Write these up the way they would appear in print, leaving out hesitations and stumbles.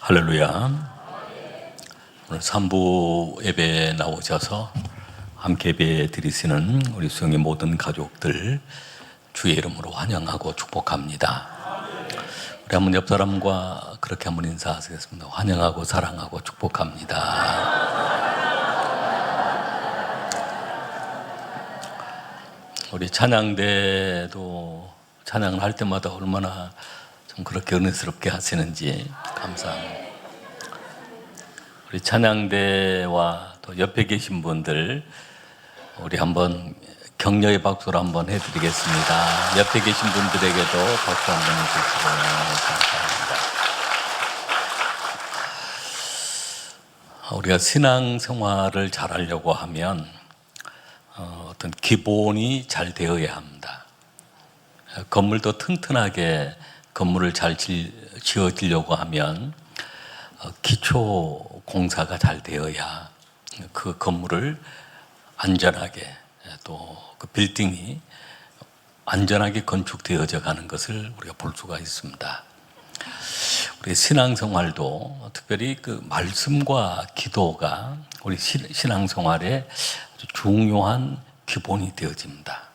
할렐루야. 오늘 3부 예배에 나오셔서 함께 예배 드리시는 우리 수영의 모든 가족들 주의 이름으로 환영하고 축복합니다. 우리 한번 옆 사람과 그렇게 한번 인사하시겠습니다. 환영하고 사랑하고 축복합니다. 우리 찬양대도 찬양을 할 때마다 얼마나 좀 그렇게 은혜스럽게 하시는지 감사합니다. 우리 찬양대와 또 옆에 계신 분들 우리 한번 격려의 박수를 한번 해드리겠습니다. 옆에 계신 분들에게도 박수 한번 해주시고 감사합니다. 우리가 신앙생활을 잘하려고 하면 어떤 기본이 잘 되어야 합니다. 건물도 튼튼하게 건물을 잘 지어지려고 하면 기초 공사가 잘 되어야 그 건물을 안전하게 또 그 빌딩이 안전하게 건축되어져 가는 것을 우리가 볼 수가 있습니다. 우리 신앙생활도 특별히 그 말씀과 기도가 우리 신앙생활의 아주 중요한 기본이 되어집니다.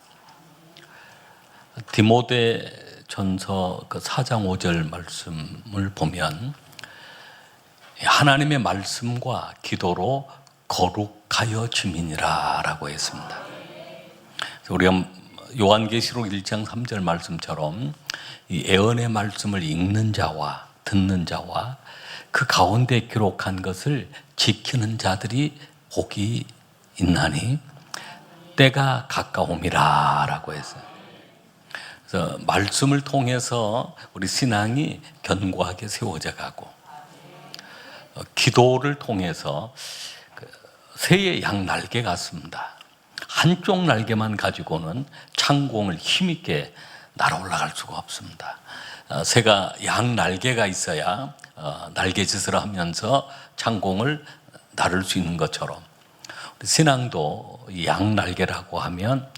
디모데전서 그 4장 5절 말씀을 보면 하나님의 말씀과 기도로 거룩하여 지민이라 라고 했습니다. 우리가 요한계시록 1장 3절 말씀처럼 이 애언의 말씀을 읽는 자와 듣는 자와 그 가운데 기록한 것을 지키는 자들이 복이 있나니 때가 가까움이라 라고 했어요. 그래서 말씀을 통해서 우리 신앙이 견고하게 세워져 가고 기도를 통해서 새의 양 날개 같습니다. 한쪽 날개만 가지고는 창공을 힘있게 날아 올라갈 수가 없습니다. 새가 양 날개가 있어야 날개짓을 하면서 창공을 나를 수 있는 것처럼 신앙도 양 날개라고 하면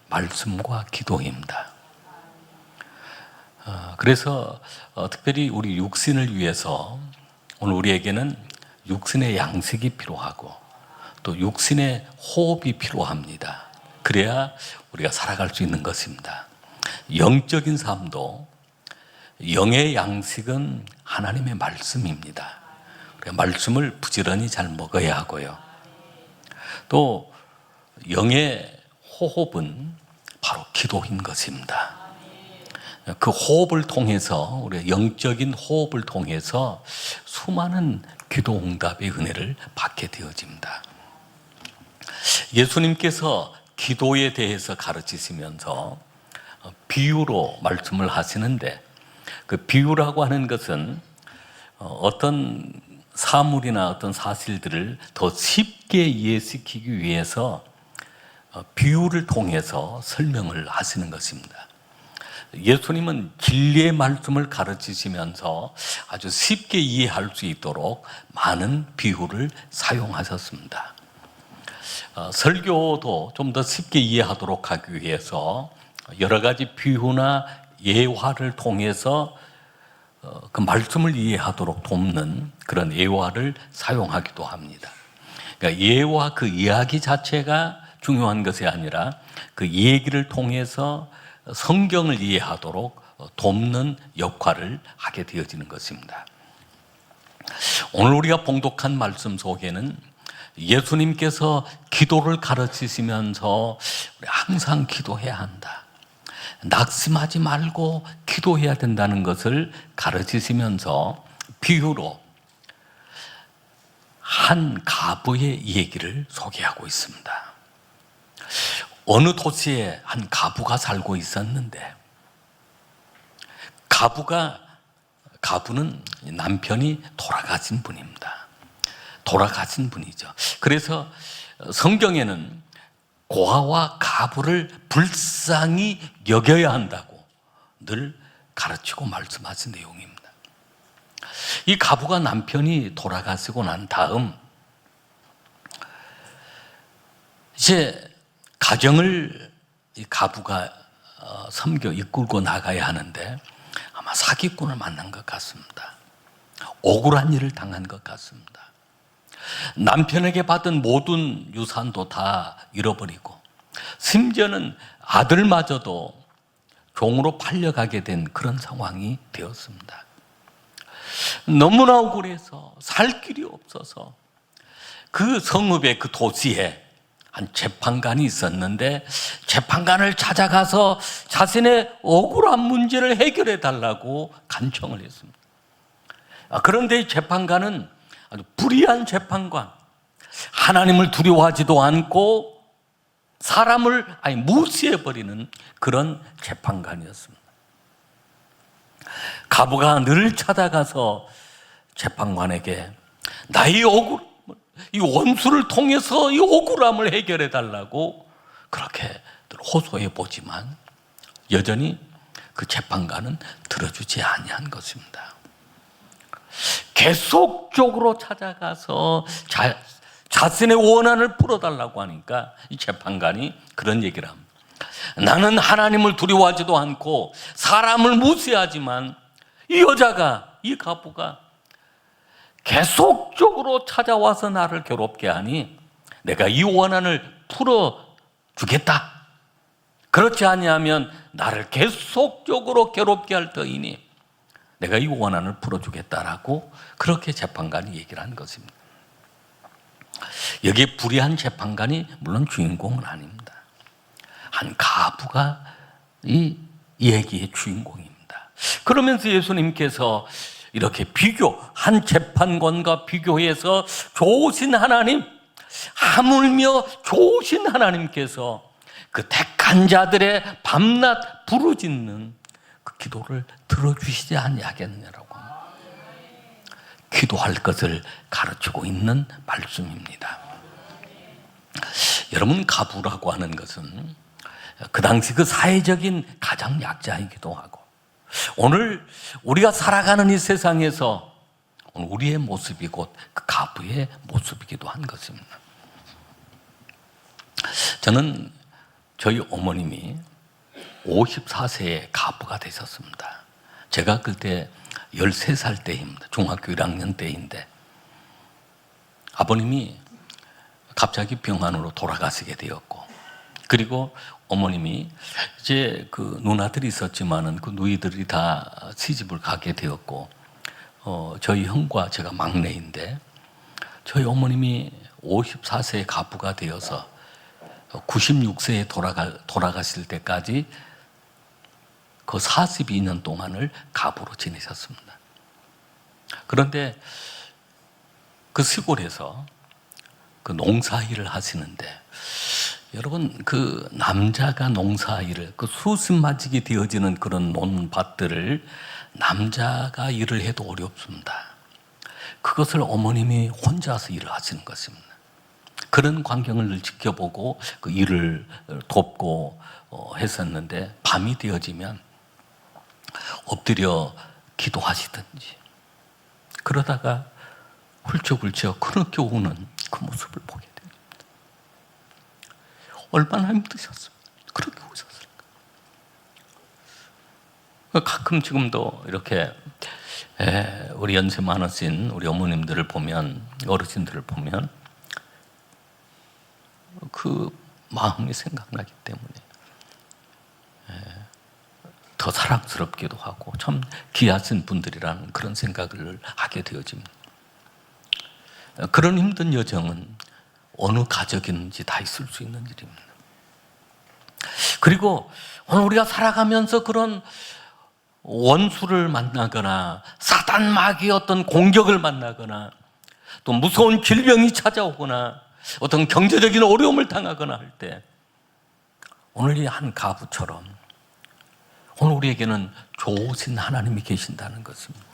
말씀과 기도입니다. 그래서 특별히 우리 육신을 위해서 오늘 우리에게는 육신의 양식이 필요하고 또 육신의 호흡이 필요합니다. 그래야 우리가 살아갈 수 있는 것입니다. 영적인 삶도 영의 양식은 하나님의 말씀입니다. 말씀을 부지런히 잘 먹어야 하고요. 또 영의 호흡은 바로 기도인 것입니다. 그 호흡을 통해서 우리가 영적인 호흡을 통해서 수많은 기도 응답의 은혜를 받게 되어집니다. 예수님께서 기도에 대해서 가르치시면서 비유로 말씀을 하시는데 그 비유라고 하는 것은 어떤 사물이나 어떤 사실들을 더 쉽게 이해시키기 위해서 비유를 통해서 설명을 하시는 것입니다. 예수님은 진리의 말씀을 가르치시면서 아주 쉽게 이해할 수 있도록 많은 비유를 사용하셨습니다. 설교도 좀 더 쉽게 이해하도록 하기 위해서 여러 가지 비유나 예화를 통해서 그 말씀을 이해하도록 돕는 그런 예화를 사용하기도 합니다. 그러니까 예화 그 이야기 자체가 중요한 것이 아니라 그 얘기를 통해서 성경을 이해하도록 돕는 역할을 하게 되어지는 것입니다. 오늘 우리가 봉독한 말씀 속에는 예수님께서 기도를 가르치시면서 우리 항상 기도해야 한다. 낙심하지 말고 기도해야 된다는 것을 가르치시면서 비유로 한 가부의 얘기를 소개하고 있습니다. 어느 도시에 한 가부가 살고 있었는데 가부는 남편이 돌아가신 분입니다. 돌아가신 분이죠. 그래서 성경에는 고아와 가부를 불쌍히 여겨야 한다고 늘 가르치고 말씀하신 내용입니다. 이 가부가 남편이 돌아가시고 난 다음 이제 가정을 이 가부가 섬겨 이끌고 나가야 하는데 아마 사기꾼을 만난 것 같습니다. 억울한 일을 당한 것 같습니다. 남편에게 받은 모든 유산도 다 잃어버리고 심지어는 아들마저도 종으로 팔려가게 된 그런 상황이 되었습니다. 너무나 억울해서 살 길이 없어서 그 성읍의 그 도시에 한 재판관이 있었는데 재판관을 찾아가서 자신의 억울한 문제를 해결해 달라고 간청을 했습니다. 그런데 이 재판관은 아주 불의한 재판관, 하나님을 두려워하지도 않고 사람을 아예 무시해버리는 그런 재판관이었습니다. 가부가 늘 찾아가서 재판관에게 나의 이 원수를 통해서 이 억울함을 해결해 달라고 그렇게 호소해 보지만 여전히 그 재판관은 들어주지 아니한 것입니다. 계속적으로 찾아가서 자신의 원한을 풀어달라고 하니까 이 재판관이 그런 얘기를 합니다. 나는 하나님을 두려워하지도 않고 사람을 무시하지만 이 여자가, 이 가부가 계속적으로 찾아와서 나를 괴롭게 하니 내가 이 원한을 풀어주겠다. 그렇지 아니하면 나를 계속적으로 괴롭게 할 터이니 내가 이 원한을 풀어주겠다라고 그렇게 재판관이 얘기를 한 것입니다. 여기에 불의한 재판관이 물론 주인공은 아닙니다. 한 가부가 이 얘기의 주인공입니다. 그러면서 예수님께서 이렇게 한 재판관과 비교해서 좋으신 하나님, 하물며 좋으신 하나님께서 그 택한 자들의 밤낮 부르짖는 그 기도를 들어주시지 아니하겠느냐라고 합니다. 기도할 것을 가르치고 있는 말씀입니다. 여러분, 가부라고 하는 것은 그 당시 그 사회적인 가장 약자이기도 하고 오늘 우리가 살아가는 이 세상에서 우리의 모습이 곧 그 가부의 모습이기도 한 것입니다. 저는 저희 어머님이 54세에 가부가 되셨습니다. 제가 그때 13살 때입니다. 중학교 1학년 때인데 아버님이 갑자기 병환으로 돌아가시게 되었고 그리고 어머님이 이제 그 누나들이 있었지만은 그 누이들이 다 시집을 가게 되었고 저희 형과 제가 막내인데 저희 어머님이 54세에 가부가 되어서 96세에 돌아가실 때까지 그 42년 동안을 가부로 지내셨습니다. 그런데 그 시골에서 그 농사일을 하시는데 여러분, 그 남자가 농사일을 그 수십만직이 되어지는 그런 논밭들을 남자가 일을 해도 어렵습니다. 그것을 어머님이 혼자서 일을 하시는 것입니다. 그런 광경을 늘 지켜보고 그 일을 돕고 했었는데 밤이 되어지면 엎드려 기도하시든지 그러다가 훌쩍훌쩍 그렇게 우는 그 모습을 보게 됩니다. 얼마나 힘드셨어요. 그렇게 우셨을까. 가끔 지금도 이렇게 우리 연세 많으신 우리 어머님들을 보면, 어르신들을 보면 그 마음이 생각나기 때문에 더 사랑스럽기도 하고 참 귀하신 분들이라는 그런 생각을 하게 되어집니다. 그런 힘든 여정은 어느 가족이든지 다 있을 수 있는 일입니다. 그리고 오늘 우리가 살아가면서 그런 원수를 만나거나 사단 마귀의 어떤 공격을 만나거나 또 무서운 질병이 찾아오거나 어떤 경제적인 어려움을 당하거나 할 때 오늘 이 한 가부처럼 오늘 우리에게는 좋으신 하나님이 계신다는 것입니다.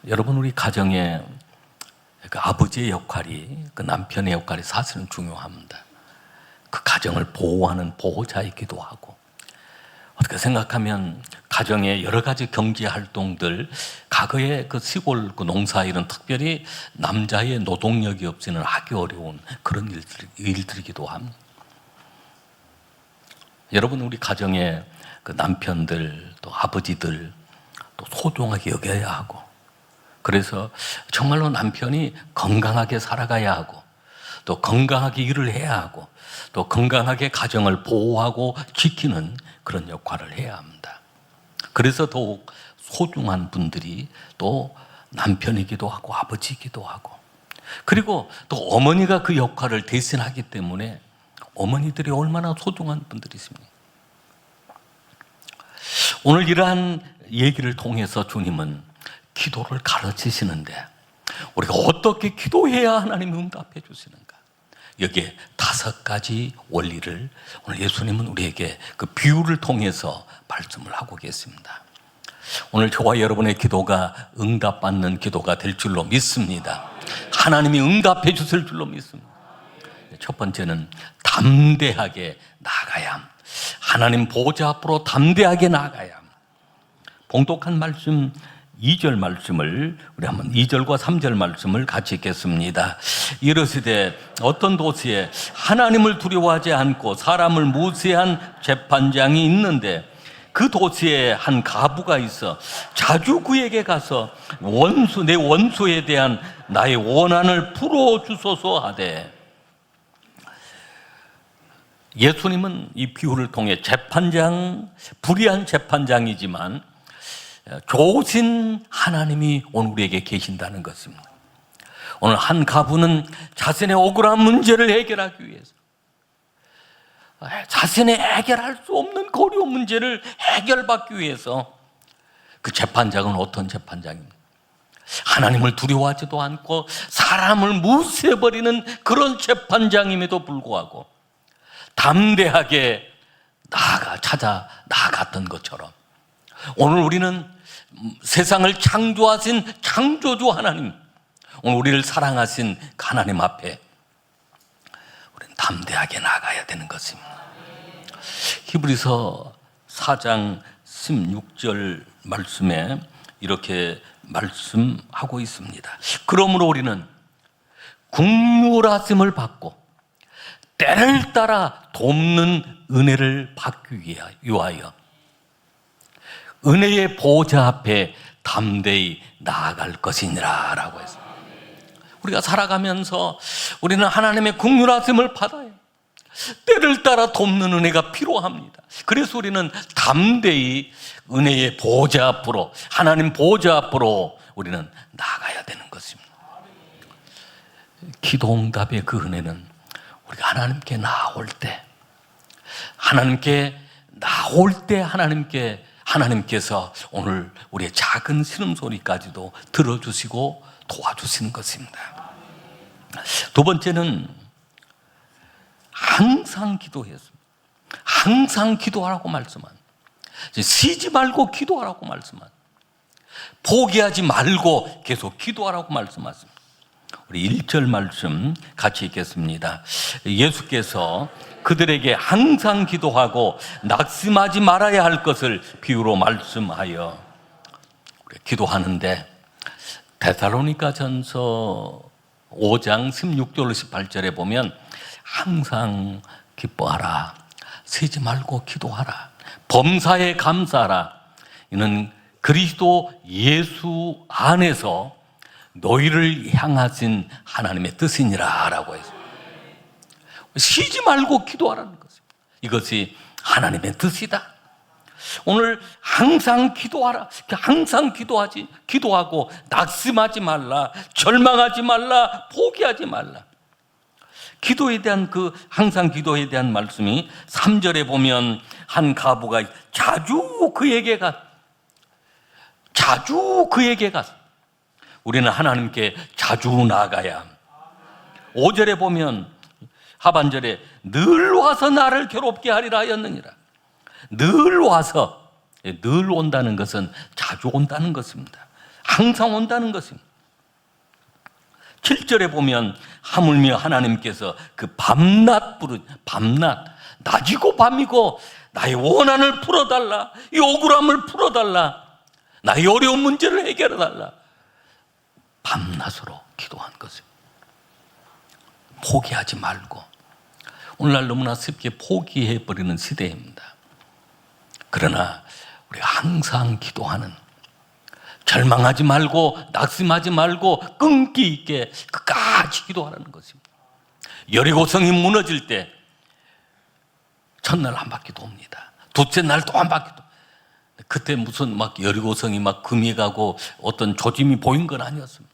여러분, 우리 가정에 그 아버지의 역할이, 그 남편의 역할이 사실은 중요합니다. 그 가정을 보호하는 보호자이기도 하고 어떻게 생각하면 가정의 여러 가지 경제 활동들, 과거의 그 시골 그 농사일은 특별히 남자의 노동력이 없이는 하기 어려운 그런 일들이기도 합니다. 여러분, 우리 가정의 그 남편들, 또 아버지들, 또 소중하게 여겨야 하고, 그래서 정말로 남편이 건강하게 살아가야 하고, 또 건강하게 일을 해야 하고, 또 건강하게 가정을 보호하고 지키는 그런 역할을 해야 합니다. 그래서 더욱 소중한 분들이 또 남편이기도 하고 아버지이기도 하고, 그리고 또 어머니가 그 역할을 대신하기 때문에 어머니들이 얼마나 소중한 분들이십니까? 오늘 이러한 얘기를 통해서 주님은 기도를 가르치시는데, 우리가 어떻게 기도해야 하나님이 응답해 주시는가, 여기에 5가지 원리를 오늘 예수님은 우리에게 그 비유를 통해서 말씀을 하고 계십니다. 오늘 저와 여러분의 기도가 응답받는 기도가 될 줄로 믿습니다. 하나님이 응답해 주실 줄로 믿습니다. 첫 번째는 담대하게 나아가야 합니다. 하나님 보좌 앞으로 담대하게 나아가야 합니다. 봉독한 말씀 2절 말씀을 우리 한번 2절과 3절 말씀을 같이 읽겠습니다. 이르시되 어떤 도시에 하나님을 두려워하지 않고 사람을 무시한 재판장이 있는데, 그 도시에 한 가부가 있어 자주 그에게 가서 내 원수에 대한 나의 원한을 풀어주소서 하되. 예수님은 이 비유를 통해 불의한 재판장이지만 좋으신 하나님이 오늘 우리에게 계신다는 것입니다. 오늘 한 가부는 자신의 억울한 문제를 해결하기 위해서, 자신의 해결할 수 없는 거리의 문제를 해결받기 위해서, 그 재판장은 어떤 재판장입니까? 하나님을 두려워하지도 않고 사람을 무시해버리는 그런 재판장임에도 불구하고 담대하게 찾아 나아갔던 것처럼, 오늘 우리는 세상을 창조하신 창조주 하나님, 오늘 우리를 사랑하신 하나님 앞에 우리는 담대하게 나아가야 되는 것입니다. 히브리서 4장 16절 말씀에 이렇게 말씀하고 있습니다. 그러므로 우리는 긍휼하심을 받고 때를 따라 돕는 은혜를 받기 위하여 은혜의 보좌 앞에 담대히 나아갈 것이니라 라고 했습니다. 우리가 살아가면서 우리는 하나님의 긍휼하심을 받아요. 때를 따라 돕는 은혜가 필요합니다. 그래서 우리는 담대히 은혜의 보좌 앞으로, 하나님 보좌 앞으로 우리는 나가야 되는 것입니다. 기도 응답의 그 은혜는 우리가 하나님께 나올 때, 하나님께서 오늘 우리의 작은 신음소리까지도 들어주시고 도와주시는 것입니다. 두 번째는 항상 기도했습니다. 항상 기도하라고 말씀한, 쉬지 말고 기도하라고 말씀한, 포기하지 말고 계속 기도하라고 말씀하십니다. 우리 1절 말씀 같이 읽겠습니다. 예수께서 그들에게 항상 기도하고 낙심하지 말아야 할 것을 비유로 말씀하여, 기도하는데 데살로니가전서 5장 16절 18절에 보면 항상 기뻐하라, 쉬지 말고 기도하라, 범사에 감사하라, 이는 그리스도 예수 안에서 너희를 향하신 하나님의 뜻이니라 라고 했습니다. 쉬지 말고 기도하라는 것입니다. 이것이 하나님의 뜻이다. 오늘 항상 기도하라, 항상 기도하고 낙심하지 말라, 절망하지 말라, 포기하지 말라. 기도에 대한 항상 기도에 대한 말씀이 3절에 보면 한 가부가 자주 그에게 갔. 우리는 하나님께 자주 나아가야. 5절에 보면 하반절에 늘 와서 나를 괴롭게 하리라 하였느니라. 늘 온다는 것은 자주 온다는 것입니다. 항상 온다는 것입니다. 7절에 보면 하물며 하나님께서 그 밤낮 낮이고 밤이고 나의 원한을 풀어달라, 이 억울함을 풀어달라, 나의 어려운 문제를 해결해달라, 밤낮으로 기도한 것입니다. 포기하지 말고. 오늘날 너무나 쉽게 포기해버리는 시대입니다. 그러나 우리가 항상 기도하는, 절망하지 말고 낙심하지 말고 끈기 있게 끝까지 기도하라는 것입니다. 여리고성이 무너질 때 첫날 한 바퀴 돕니다. 둘째 날 또 한 바퀴 돕니다. 그때 무슨 막 여리고성이 막 금이 가고 어떤 조짐이 보인 건 아니었습니다.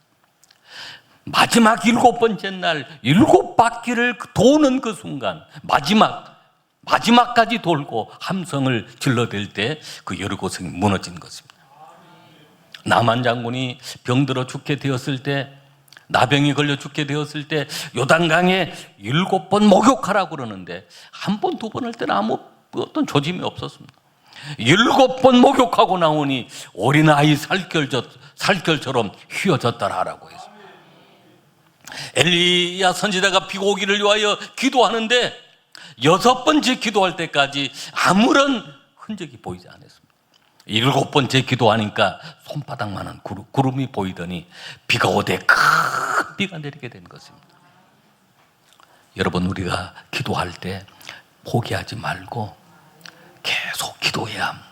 마지막 7번째 날 7바퀴를 도는 그 순간 마지막까지 돌고 함성을 질러댈 때 그 여리고성이 무너진 것입니다. 나만 장군이 병들어 죽게 되었을 때, 나병이 걸려 죽게 되었을 때 요단강에 7번 목욕하라고 그러는데 한 번, 두 번 할 때는 아무 어떤 조짐이 없었습니다. 7번 목욕하고 나오니 어린아이 살결처럼 휘어졌더라라고 했습니다. 엘리야 선지자가 비가 오기를 위하여 기도하는데 6번째 기도할 때까지 아무런 흔적이 보이지 않았습니다. 7번째 기도하니까 손바닥만한 구름이 보이더니 비가 오되 큰 비가 내리게 된 것입니다. 여러분, 우리가 기도할 때 포기하지 말고 계속 기도해야 합니다.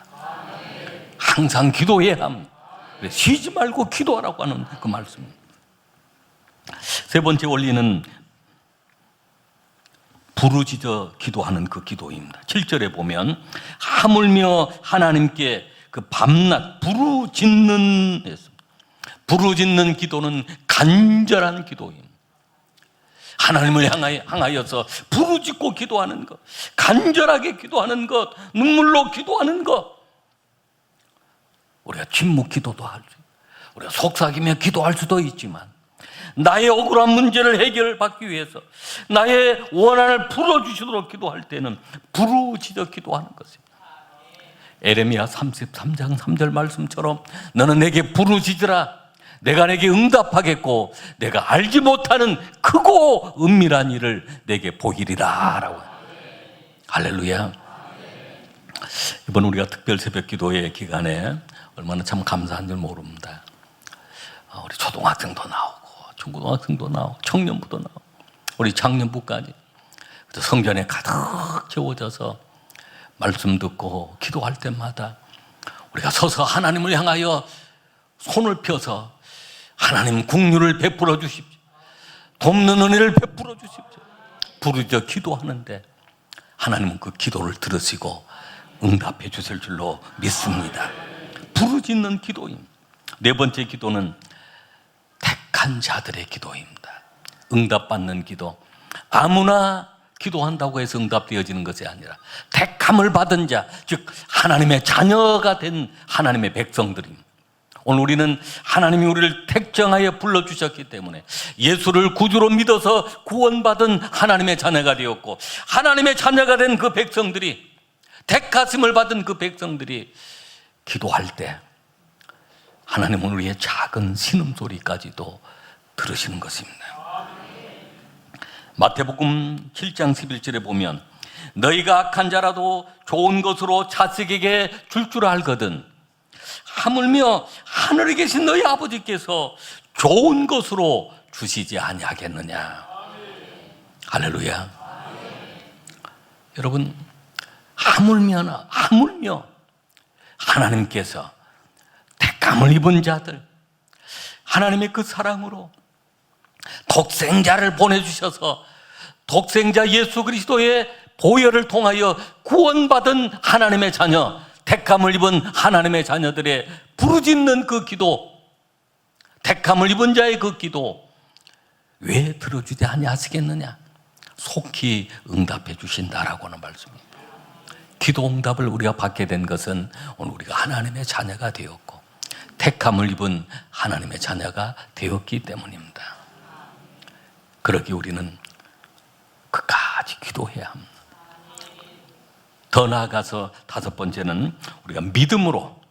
항상 기도해야 합니다. 쉬지 말고 기도하라고 하는 그 말씀입니다. 세 번째 원리는 부르짖어 기도하는 그 기도입니다. 7절에 보면 하물며 하나님께 그 밤낮 부르짖는 기도는 간절한 기도입니다. 하나님을 향하여서 부르짖고 기도하는 것, 간절하게 기도하는 것, 눈물로 기도하는 것. 우리가 침묵 기도도 할 수, 우리가 속삭이며 기도할 수도 있지만 나의 억울한 문제를 해결받기 위해서 나의 원한을 풀어주시도록 기도할 때는 부르짖어 기도하는 것입니다. 에레미야 33장 3절 말씀처럼 너는 내게 부르짖으라, 내가 내게 응답하겠고 내가 알지 못하는 크고 은밀한 일을 내게 보이리라 라고. 할렐루야. 이번 우리가 특별 새벽 기도의 기간에 얼마나 참 감사한 줄 모릅니다. 우리 초등학생도 나오고 중고등학생도 나오고 청년부도 나오고 우리 장년부까지 성전에 가득 채워져서 말씀 듣고 기도할 때마다 우리가 서서 하나님을 향하여 손을 펴서 하나님 긍휼을 베풀어 주십시오, 돕는 은혜를 베풀어 주십시오 부르짖어 기도하는데 하나님은 그 기도를 들으시고 응답해 주실 줄로 믿습니다. 부르짖는 기도입니다. 네 번째 기도는 택한 자들의 기도입니다. 응답받는 기도, 아무나 기도한다고 해서 응답되어지는 것이 아니라 택함을 받은 자, 즉 하나님의 자녀가 된 하나님의 백성들입니다. 오늘 우리는 하나님이 우리를 택정하여 불러주셨기 때문에 예수를 구주로 믿어서 구원받은 하나님의 자녀가 되었고, 하나님의 자녀가 된 그 백성들이, 택하심을 받은 그 백성들이 기도할 때 하나님은 우리의 작은 신음소리까지도 들으시는 것입니다. 마태복음 7장 11절에 보면 너희가 악한 자라도 좋은 것으로 자식에게 줄 알거든 하물며 하늘에 계신 너희 아버지께서 좋은 것으로 주시지 아니하겠느냐. 할렐루야. 여러분, 하물며 하나님께서 택함을 입은 자들, 하나님의 그 사랑으로 독생자를 보내주셔서 독생자 예수 그리스도의 보혈을 통하여 구원받은 하나님의 자녀, 택함을 입은 하나님의 자녀들의 부르짖는 그 기도, 택함을 입은 자의 그 기도 왜 들어주지 아니하시겠느냐. 속히 응답해 주신다라고 하는 말씀입니다. 기도 응답을 우리가 받게 된 것은 오늘 우리가 하나님의 자녀가 되었고 택함을 입은 하나님의 자녀가 되었기 때문입니다. 그러기 우리는 끝까지 기도해야 합니다. 더 나아가서 다섯 번째는 우리가 믿음으로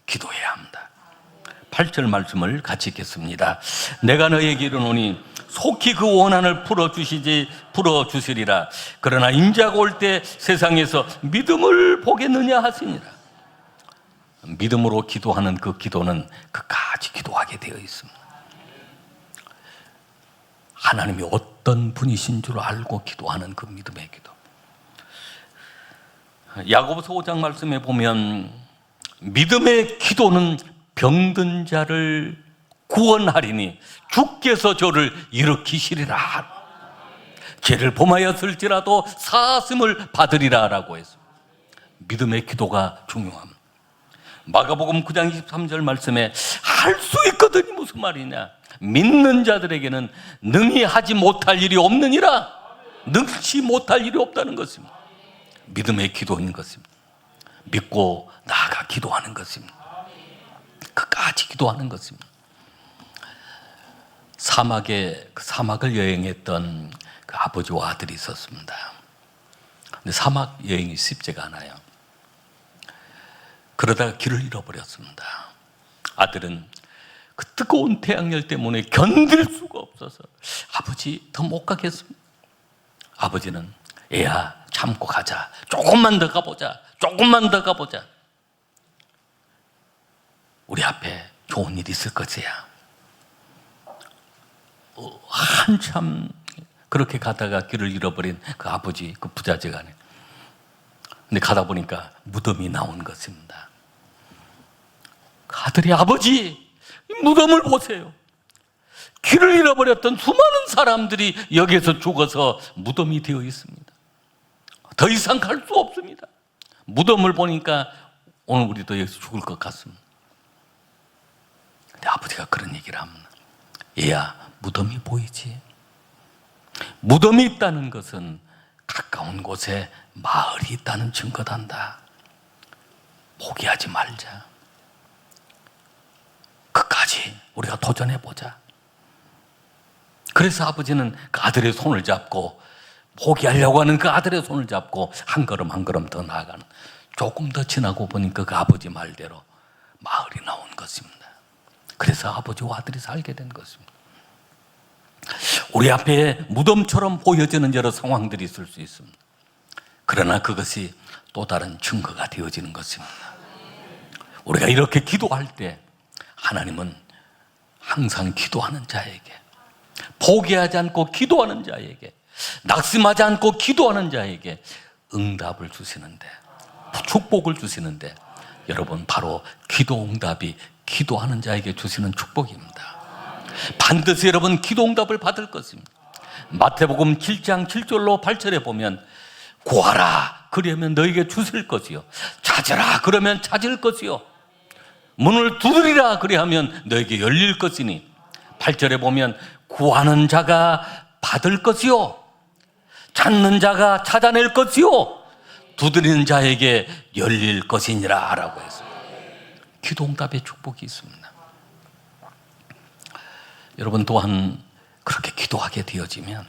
기도해야 합니다. 8절 말씀을 같이 읽겠습니다. 내가 너에게 이르노니 속히 그 원한을 풀어주시리라. 그러나 인자가 올 때 세상에서 믿음을 보겠느냐 하시니라. 믿음으로 기도하는 그 기도는 끝까지 기도하게 되어 있습니다. 하나님이 어떤 분이신 줄 알고 기도하는 그 믿음의 기도. 야고보서 5장 말씀에 보면 믿음의 기도는 병든 자를 구원하리니 주께서 저를 일으키시리라. 죄를 범하였을지라도 사하심을 받으리라 라고 했습니다. 믿음의 기도가 중요합니다. 마가복음 9장 23절 말씀에 할 수 있거든이 무슨 말이냐, 믿는 자들에게는 능히 하지 못할 일이 없느니라. 능치 못할 일이 없다는 것입니다. 믿음의 기도인 것입니다. 믿고 나아가 기도하는 것입니다. 끝까지 기도하는 것입니다. 사막을 여행했던 그 아버지와 아들이 있었습니다. 근데 사막 여행이 쉽지가 않아요. 그러다가 길을 잃어버렸습니다. 아들은 그 뜨거운 태양열 때문에 견딜 수가 없어서 아버지 더 못 가겠습니다. 아버지는 애야 참고 가자. 조금만 더 가보자. 조금만 더 가보자. 우리 앞에 좋은 일이 있을 것이야. 한참 그렇게 가다가 길을 잃어버린 그 아버지, 그 부자지간에, 근데 가다 보니까 무덤이 나온 것입니다. 그 아들이 아버지 이 무덤을 보세요. 길을 잃어버렸던 수많은 사람들이 여기에서 죽어서 무덤이 되어 있습니다. 더 이상 갈 수 없습니다. 무덤을 보니까 오늘 우리도 여기서 죽을 것 같습니다. 근데 아버지가 그런 얘기를 합니다. 얘야 무덤이 보이지? 무덤이 있다는 것은 가까운 곳에 마을이 있다는 증거단다. 포기하지 말자. 끝까지 우리가 도전해보자. 그래서 아버지는 그 아들의 손을 잡고, 포기하려고 하는 그 아들의 손을 잡고 한 걸음 한 걸음 더 나아가는, 조금 더 지나고 보니까 그 아버지 말대로 마을이 나온 것입니다. 그래서 아버지와 아들이 살게 된 것입니다. 우리 앞에 무덤처럼 보여지는 여러 상황들이 있을 수 있습니다. 그러나 그것이 또 다른 증거가 되어지는 것입니다. 우리가 이렇게 기도할 때 하나님은 항상 기도하는 자에게, 포기하지 않고 기도하는 자에게, 낙심하지 않고 기도하는 자에게 응답을 주시는데, 축복을 주시는데, 여러분 바로 기도 응답이 기도하는 자에게 주시는 축복입니다. 반드시 여러분 기도 응답을 받을 것입니다. 마태복음 7장 7절로 8절에 보면 구하라 그러면 너에게 주실 것이요, 찾으라 그러면 찾을 것이요, 문을 두드리라 그리하면 너에게 열릴 것이니, 8절에 보면 구하는 자가 받을 것이요, 찾는 자가 찾아낼 것이요, 두드리는 자에게 열릴 것이니라 라고 했습니다. 기도 응답의 축복이 있습니다. 여러분 또한 그렇게 기도하게 되어지면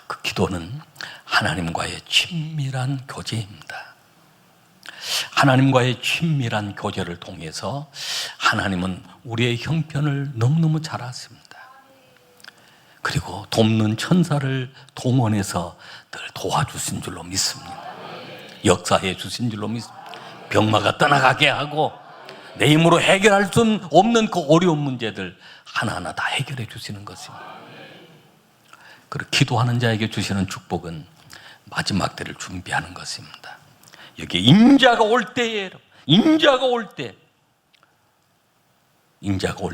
그 기도는 하나님과의 친밀한 교제입니다. 하나님과의 친밀한 교제를 통해서 하나님은 우리의 형편을 너무너무 잘 아십니다. 그리고 돕는 천사를 동원해서 늘 도와주신 줄로 믿습니다. 역사해 주신 줄로 믿습니다. 병마가 떠나가게 하고 내 힘으로 해결할 수 없는 그 어려운 문제들 하나하나 다 해결해 주시는 것입니다. 그리고 기도하는 자에게 주시는 축복은 마지막 때를 준비하는 것입니다. 여기 인자가 올 때에, 인자가 올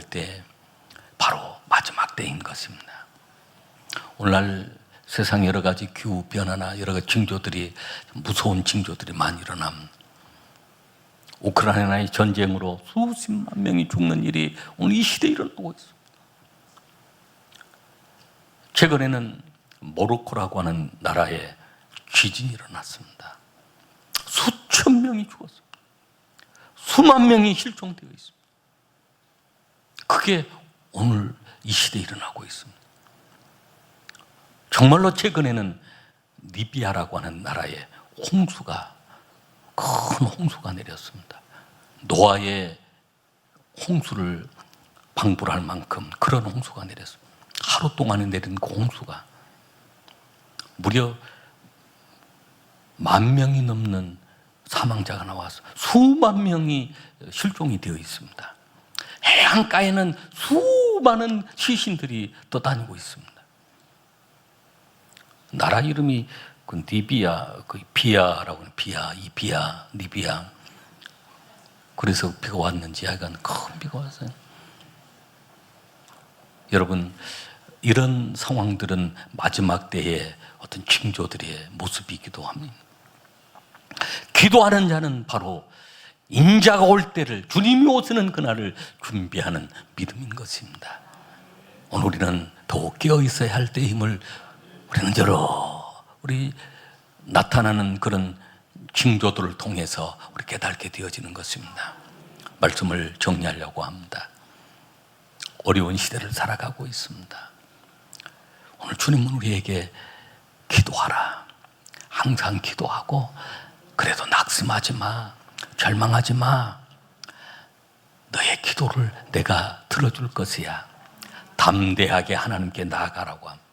때 바로 마지막 때인 것입니다. 오늘날 세상 여러 가지 기후 변화나 여러 가지 징조들이, 무서운 징조들이 많이 일어납니다. 우크라이나의 전쟁으로 수십만 명이 죽는 일이 오늘 이 시대에 일어나고 있습니다. 최근에는 모로코라고 하는 나라에 지진이 일어났습니다. 수천 명이 죽었습니다. 수만 명이 실종되어 있습니다. 그게 오늘 이 시대에 일어나고 있습니다. 정말로 최근에는 리비아라고 하는 나라에 큰 홍수가 내렸습니다. 노아의 홍수를 방불할 만큼 그런 홍수가 내렸습니다. 하루 동안에 내린 그 홍수가 무려 10,000명이 넘는 사망자가 나와서 수만 명이 실종이 되어 있습니다. 해안가에는 수많은 시신들이 떠다니고 있습니다. 나라 이름이 그 리비아, 그 비아라고 하는 리비아. 그래서 비가 왔는지 약간 큰 비가 왔어요. 여러분, 이런 상황들은 마지막 때의 어떤 징조들의 모습이기도 합니다. 기도하는 자는 바로 인자가 올 때를, 주님이 오시는 그날을 준비하는 믿음인 것입니다. 오늘 우리는 더욱 깨어 있어야 할 때의 힘을 우리는 우리 나타나는 그런 징조들을 통해서 우리 깨닫게 되어지는 것입니다. 말씀을 정리하려고 합니다. 어려운 시대를 살아가고 있습니다. 오늘 주님은 우리에게 기도하라, 항상 기도하고, 그래도 낙심하지 마, 절망하지 마, 너의 기도를 내가 들어줄 것이야, 담대하게 하나님께 나아가라고 합니다.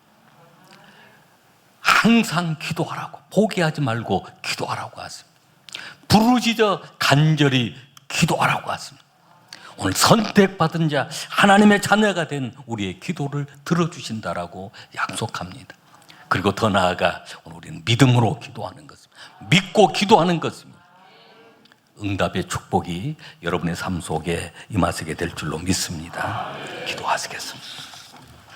항상 기도하라고, 포기하지 말고 기도하라고 하십니다. 부르짖어 간절히 기도하라고 하십니다. 오늘 선택받은 자, 하나님의 자녀가 된 우리의 기도를 들어주신다라고 약속합니다. 그리고 더 나아가 오늘 우리는 믿음으로 기도하는 것입니다. 믿고 기도하는 것입니다. 응답의 축복이 여러분의 삶 속에 임하시게 될 줄로 믿습니다. 기도하시겠습니다.